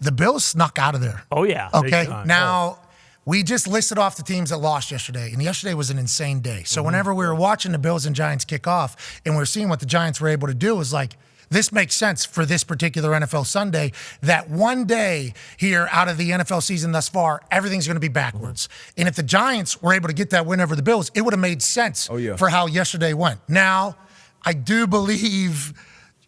the Bills snuck out of there. Oh, yeah. Okay, now we just listed off the teams that lost yesterday, and yesterday was an insane day. So whenever we were watching the Bills and Giants kick off, and we were seeing what the Giants were able to do, is like, this makes sense for this particular NFL Sunday, that one day here out of the NFL season thus far, everything's going to be backwards. And if the Giants were able to get that win over the Bills, it would have made sense for how yesterday went. Now, I do believe,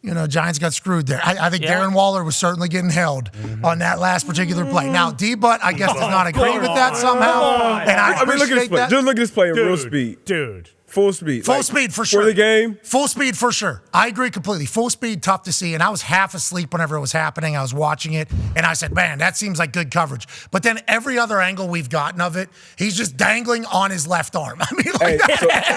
Giants got screwed there. I think Darren Waller was certainly getting held on that last particular play. Now, D-Butt, I guess, does not agree with that somehow. And I mean, look at this play. Just look at this play in real speed. Dude. Full speed. Full speed for sure. For the game? Full speed for sure. I agree completely. Full speed, tough to see. And I was half asleep whenever it was happening. I was watching it, and I said, man, that seems like good coverage. But then every other angle we've gotten of it, he's just dangling on his left arm. I mean,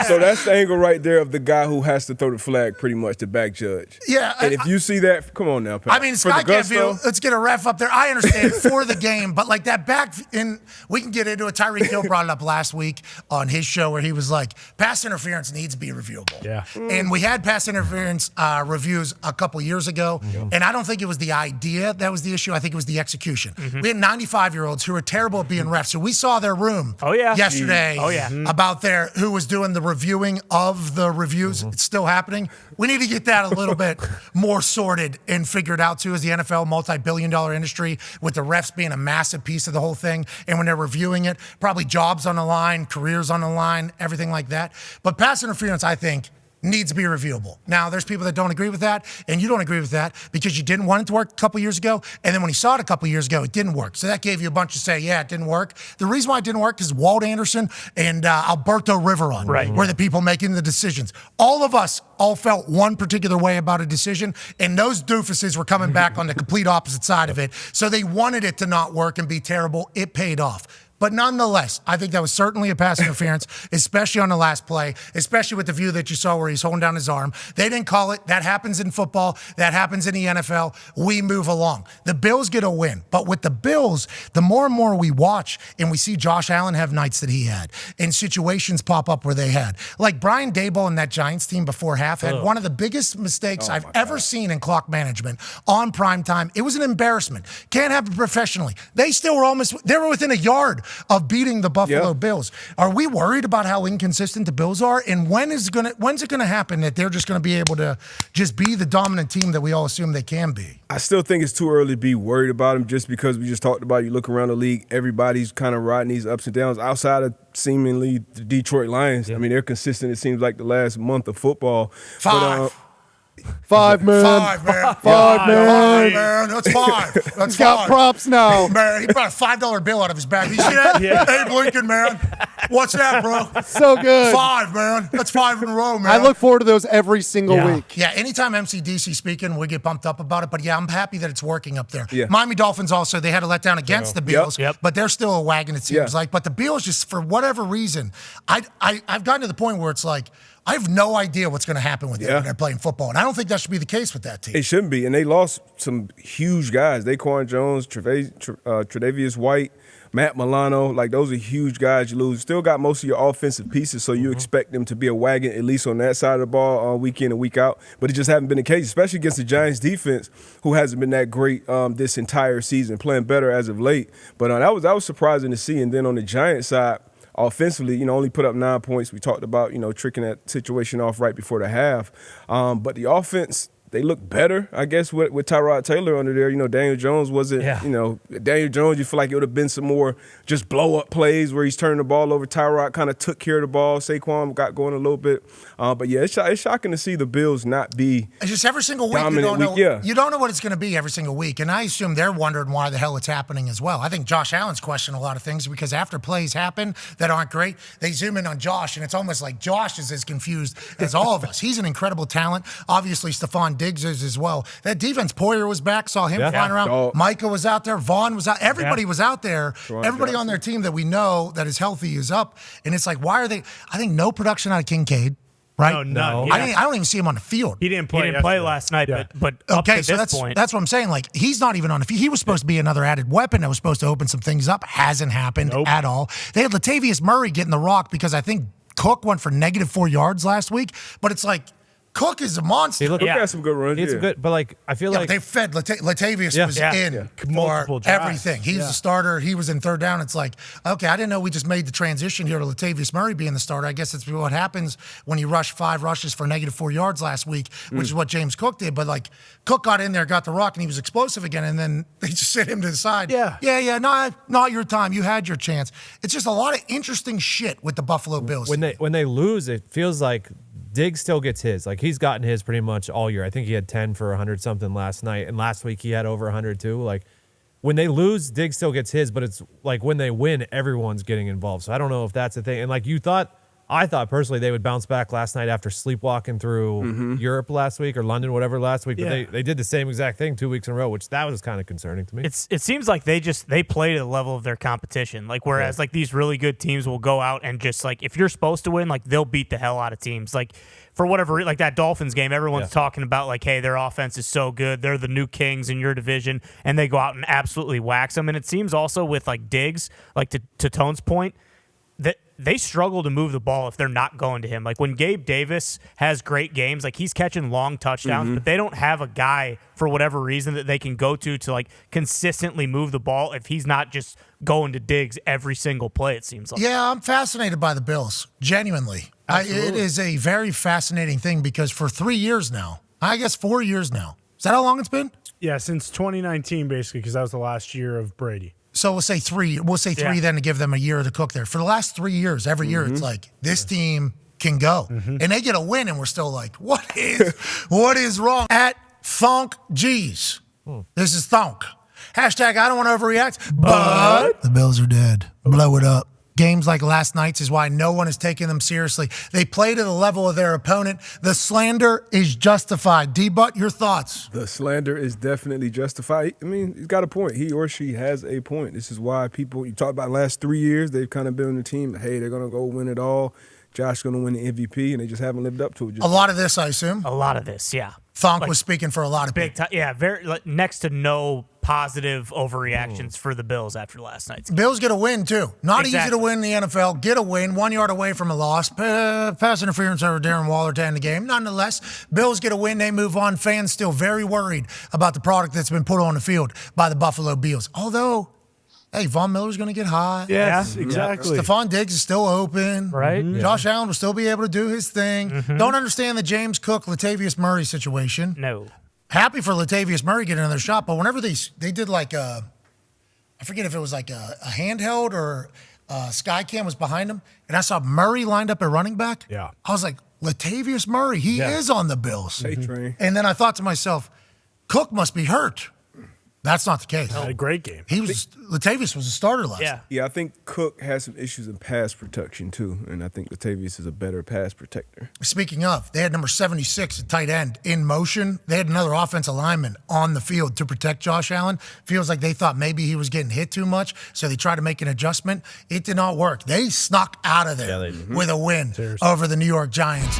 so that's the angle right there of the guy who has to throw the flag pretty much, the back judge. Yeah. And if you see that, come on now, Pat. I mean, Sky can't view. Let's get a ref up there. I understand for the game, but like that back in, we can get into it. Tyreek Hill brought it up last week on his show where he was like, pass interference needs to be reviewable. Yeah. And we had pass interference reviews a couple years ago, and I don't think it was the idea that was the issue. I think it was the execution. We had 95-year-olds who were terrible at being refs. So we saw their room yesterday about who was doing the reviewing of the reviews. It's still happening. We need to get that a little bit more sorted and figured out, too, as the NFL, multi-billion-dollar industry, with the refs being a massive piece of the whole thing. And when they're reviewing it, probably jobs on the line, careers on the line, everything like that. But pass interference, I think, needs to be reviewable. Now, there's people that don't agree with that, and you don't agree with that because you didn't want it to work a couple years ago, and then when you saw it a couple years ago, it didn't work. So that gave you a bunch to say, yeah, it didn't work. The reason why it didn't work is Walt Anderson and Alberto Riveron were the people making the decisions. All of us all felt one particular way about a decision, and those doofuses were coming back on the complete opposite side of it. So they wanted it to not work and be terrible. It paid off. But nonetheless, I think that was certainly a pass interference, especially on the last play, especially with the view that you saw where he's holding down his arm. They didn't call it. That happens in football. That happens in the NFL. We move along. The Bills get a win. But with the Bills, the more and more we watch and we see Josh Allen have nights that he had and situations pop up where they had. Like Brian Daboll and that Giants team before half had one of the biggest mistakes I've ever seen in clock management on prime time. It was an embarrassment. Can't happen professionally. They still were they were within a yard of beating the Buffalo Bills. Are we worried about how inconsistent the Bills are? And when's it gonna happen that they're just gonna be able to just be the dominant team that we all assume they can be? I still think it's too early to be worried about them just because we just talked about, you look around the league, everybody's kind of riding these ups and downs outside of seemingly the Detroit Lions. I mean, they're consistent, it seems like, the last month of football. Five, man. Five, man. That's five. That's got props now. Man, he brought a $5 bill out of his bag. You see that? Abe Lincoln, man. What's that, bro? So good. Five, man. That's 5 in a row, man. I look forward to those every single week. Yeah, anytime MCDC speaking, we get pumped up about it. But yeah, I'm happy that it's working up there. Yeah. Miami Dolphins also, they had a letdown against the Bills, but they're still a wagon, it seems like. But the Bills, just for whatever reason, I've gotten to the point where it's like, I have no idea what's going to happen with them when they're playing football. And I don't think that should be the case with that team. It shouldn't be. And they lost some huge guys. Daquan Jones, Tre'Davious White, Matt Milano. Like, those are huge guys you lose. Still got most of your offensive pieces, so you expect them to be a wagon, at least on that side of the ball, week in and week out. But it just hasn't been the case, especially against the Giants defense, who hasn't been that great this entire season, playing better as of late. But that was surprising to see. And then on the Giants side, offensively, only put up 9 points. We talked about, tricking that situation off right before the half. But the offense, they look better, I guess, with Tyrod Taylor under there. Daniel Jones wasn't, Daniel Jones, you feel like it would have been some more just blow-up plays where he's turning the ball over. Tyrod kind of took care of the ball. Saquon got going a little bit. But, yeah, it's shocking to see the Bills not be It's just every single week you don't know. You don't know what it's going to be every single week. And I assume they're wondering why the hell it's happening as well. I think Josh Allen's questioning a lot of things because after plays happen that aren't great, they zoom in on Josh, and it's almost like Josh is as confused as all of us. He's an incredible talent. Obviously, Stephon Diggs is as well. That defense, Poyer was back, saw him flying around. Micah was out there. Vaughn was out. Everybody was out there. Everybody on their team that we know that is healthy is up. And it's like, why are they? I think no production out of Kincaid. Right? No. I don't even see him on the field. He didn't play last night, but up to this point. That's what I'm saying. Like, he's not even on the field. He was supposed to be another added weapon that was supposed to open some things up. Hasn't happened at all. They had Latavius Murray getting the rock because I think Cook went for -4 yards last week. But it's like, Cook is a monster. Cook had some good runs. It's good, but like I feel like they fed Latavius was in for everything. He was the starter. He was in third down. It's like, okay, I didn't know we just made the transition here to Latavius Murray being the starter. I guess that's what happens when you rush 5 rushes for -4 yards last week, which is what James Cook did. But like Cook got in there, got the rock, and he was explosive again. And then they just sit him to the side. Yeah. Not your time. You had your chance. It's just a lot of interesting shit with the Buffalo Bills. When they lose, it feels like Diggs still gets his. Like he's gotten his pretty much all year. I think he had 10 for 100 something last night, and last week he had over 100 too. Like when they lose, Diggs still gets his, but it's like when they win, everyone's getting involved. So I don't know if that's the thing. And like I thought personally they would bounce back last night after sleepwalking through Europe last week or London, whatever last week. But they did the same exact thing 2 weeks in a row, which that was kind of concerning to me. It seems like they play to the level of their competition. Like whereas like these really good teams will go out and just like if you're supposed to win, like they'll beat the hell out of teams. Like for whatever, like that Dolphins game, everyone's talking about like, hey, their offense is so good. They're the new kings in your division, and they go out and absolutely wax them. And it seems also with like Diggs, like to Tone's point, that they struggle to move the ball if they're not going to him. Like when Gabe Davis has great games, like he's catching long touchdowns, but they don't have a guy for whatever reason that they can go to like consistently move the ball if he's not just going to Diggs every single play, it seems like. Yeah, I'm fascinated by the Bills, genuinely. It is a very fascinating thing because for 3 years now, I guess 4 years now. Is that how long it's been? Yeah, since 2019, basically, because that was the last year of Brady. So we'll say 3. We'll say 3 then to give them a year to cook there. For the last 3 years, every year, it's like this team can go. And they get a win, and we're still like, what is wrong? At Thonk G's. This is Thonk. Hashtag I don't want to overreact, but the Bills are dead. Blow it up. Games like last night's is why no one is taking them seriously. They play to the level of their opponent. The slander is justified. D-Butt, your thoughts? The slander is definitely justified. I mean, he's got a point. He or she has a point. This is why people, you talk about the last 3 years, they've kind of been on the team. Hey, they're going to go win it all. Josh going to win the MVP, and they just haven't lived up to it. A lot of this, I assume? A lot of this, yeah. Thonk was speaking for a lot of big time. Yeah, very next to no positive overreactions for the Bills after last night's game. Bills get a win, too. Not easy to win in the NFL. Get a win, 1 yard away from a loss. Pass interference over Darren Waller to end the game. Nonetheless, Bills get a win. They move on. Fans still very worried about the product that's been put on the field by the Buffalo Bills. Although, hey, Von Miller's going to get hot. Yes, exactly. Stephon Diggs is still open. Right. Josh Allen will still be able to do his thing. Don't understand the James Cook, Latavius Murray situation. No. Happy for Latavius Murray getting another shot, but whenever they did like I forget if it was like a handheld or sky cam was behind him, and I saw Murray lined up at running back. Yeah. I was like, Latavius Murray, he is on the Bills. And then I thought to myself, Cook must be hurt. That's not the case. Had a great game. Latavius was a starter last night. Yeah, I think Cook has some issues in pass protection too, and I think Latavius is a better pass protector. Speaking of, they had number 76 at tight end in motion. They had another offensive lineman on the field to protect Josh Allen. Feels like they thought maybe he was getting hit too much, so they tried to make an adjustment. It did not work. They snuck out of there with a win over the New York Giants.